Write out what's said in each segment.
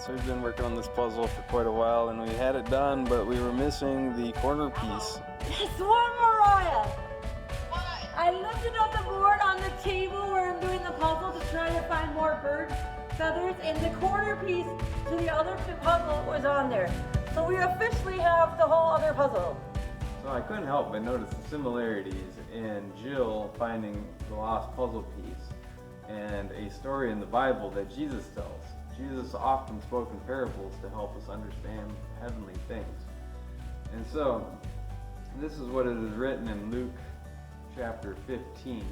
So we've been working on this puzzle for quite a while, and we had it done, but we were missing the corner piece. It's one, Mariah! I lifted up the board on the table where I'm doing the puzzle to try to find more bird feathers, and the corner piece to the other puzzle was on there. So we officially have the whole other puzzle. So I couldn't help but notice the similarities in Jill finding the lost puzzle piece and a story in the Bible that Jesus tells. Jesus often spoke in parables to help us understand heavenly things. And so, this is what it is written in Luke chapter 15.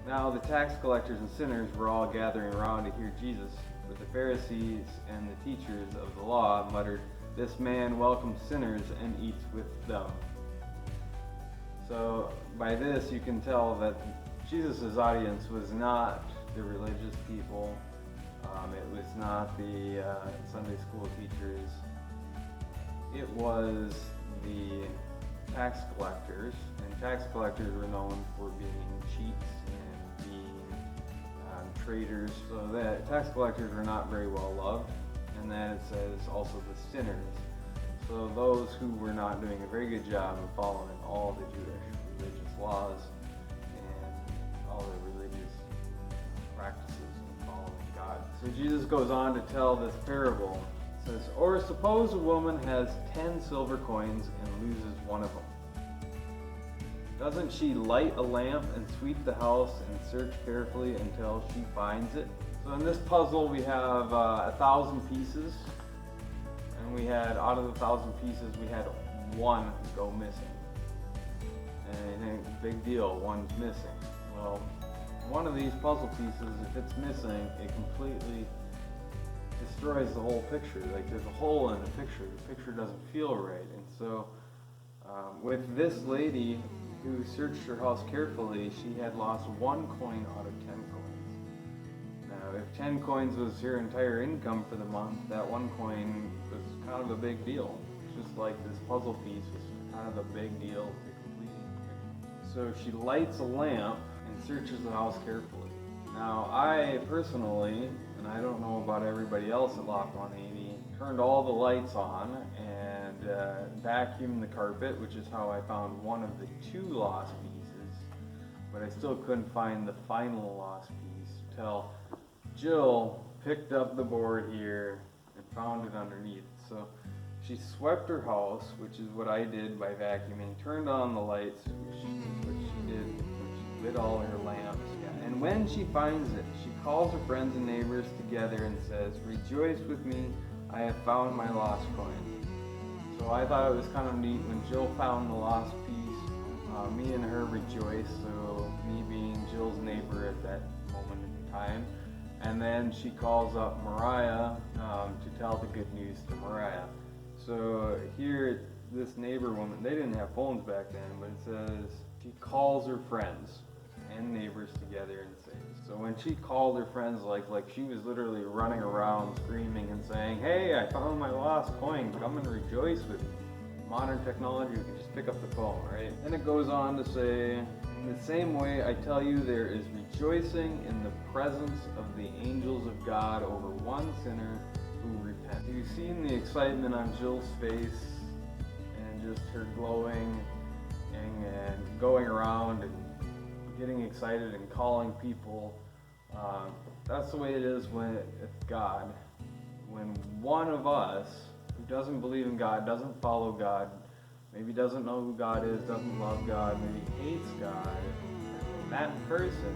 Now the tax collectors and sinners were all gathering around to hear Jesus, but the Pharisees and the teachers of the law muttered, "This man welcomes sinners and eats with them." So by this you can tell that Jesus' audience was not the religious people. It was not the Sunday school teachers. It was the tax collectors, and tax collectors were known for being cheats and being traitors. So that tax collectors were not very well loved, and then it says also the sinners. So those who were not doing a very good job of following all the Jewish religious laws and all the religious practices and following God. So Jesus goes on to tell this parable. It says, "Or suppose a woman has 10 silver coins and loses one of them. Doesn't she light a lamp and sweep the house and search carefully until she finds it?" So in this puzzle we have 1,000 pieces, and we had, out of the 1,000 pieces, we had one go missing. And I think, big deal, one's missing. Well, one of these puzzle pieces, if it's missing, it completely destroys the whole picture. Like, there's a hole in the picture doesn't feel right. And so with this lady who searched her house carefully, she had lost 1 coin out of 10 coins. Now, if 10 coins was her entire income for the month, that 1 coin was kind of a big deal. It's just like this puzzle piece was kind of a big deal to completing the picture. So she lights a lamp and searches the house carefully. Now, I personally, and I don't know about everybody else at Loft 180, turned all the lights on and vacuumed the carpet, which is how I found one of the 2 lost pieces, but I still couldn't find the final lost piece till Jill picked up the board here and found it underneath. So she swept her house, which is what I did by vacuuming, turned on the lights, which is what she did when she lit all her lamps. And when she finds it, she calls her friends and neighbors together and says, "Rejoice with me, I have found my lost coin." So I thought it was kind of neat when Jill found the lost piece. Me and her rejoiced, so me being Jill's neighbor at that moment in time. And then she calls up Mariah to tell the good news to Mariah. So here, this neighbor woman, they didn't have phones back then, but it says she calls her friends and neighbors together and says. So when she called her friends, like she was literally running around screaming and saying, "Hey, I found my lost coin, come and rejoice with me." Modern technology, we can just pick up the phone, right? And it goes on to say, "In the same way, I tell you, there is rejoicing in the presence of the angels of God over one sinner who repents." You've seen the excitement on Jill's face and just her glowing and going around and getting excited and calling people. That's the way it is with God. When one of us who doesn't believe in God, doesn't follow God, maybe doesn't know who God is, doesn't love God, maybe hates God, and that person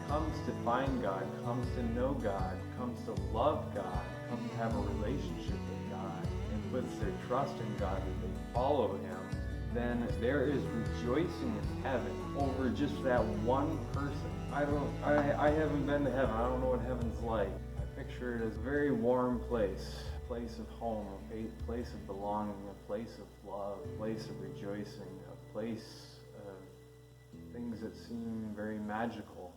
comes to find God, comes to know God, comes to love God, comes to have a relationship with God, and puts their trust in God, that they follow Him, then there is rejoicing in heaven over just that one person. I haven't been to heaven. I don't know what heaven's like. I picture it as a very warm place of home, a place of belonging, a place of love, a place of rejoicing, a place of things that seem very magical,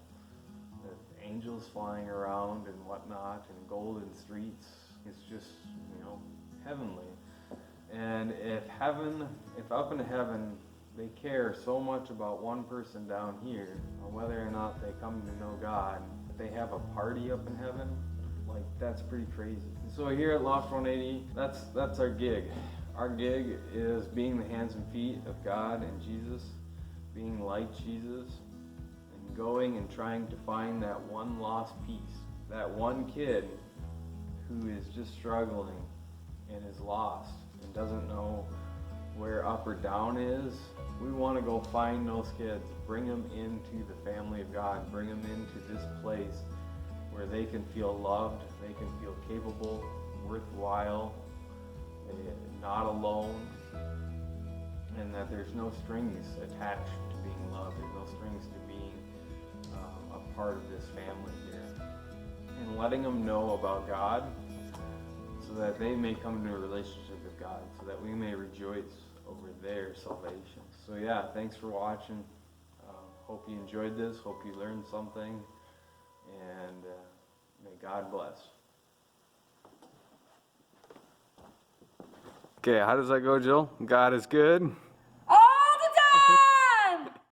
with angels flying around and whatnot, and golden streets. It's just, heavenly. And if up in heaven they care so much about one person down here, whether or not they come to know God, that they have a party up in heaven, like, that's pretty crazy. So here at Loft 180, that's our gig. Our gig is being the hands and feet of God and Jesus, being like Jesus, and going and trying to find that one lost piece, that one kid who is just struggling and is lost and doesn't know where up or down is. We want to go find those kids, bring them into the family of God, bring them into this place where they can feel loved, they can feel capable, worthwhile, not alone, and that there's no strings attached to being loved, there's no strings to being a part of this family here. And letting them know about God so that they may come into a relationship with God, so that we may rejoice over their salvation. So yeah, thanks for watching. Hope you enjoyed this, hope you learned something, and may God bless. Okay, how does that go, Jill? God is good.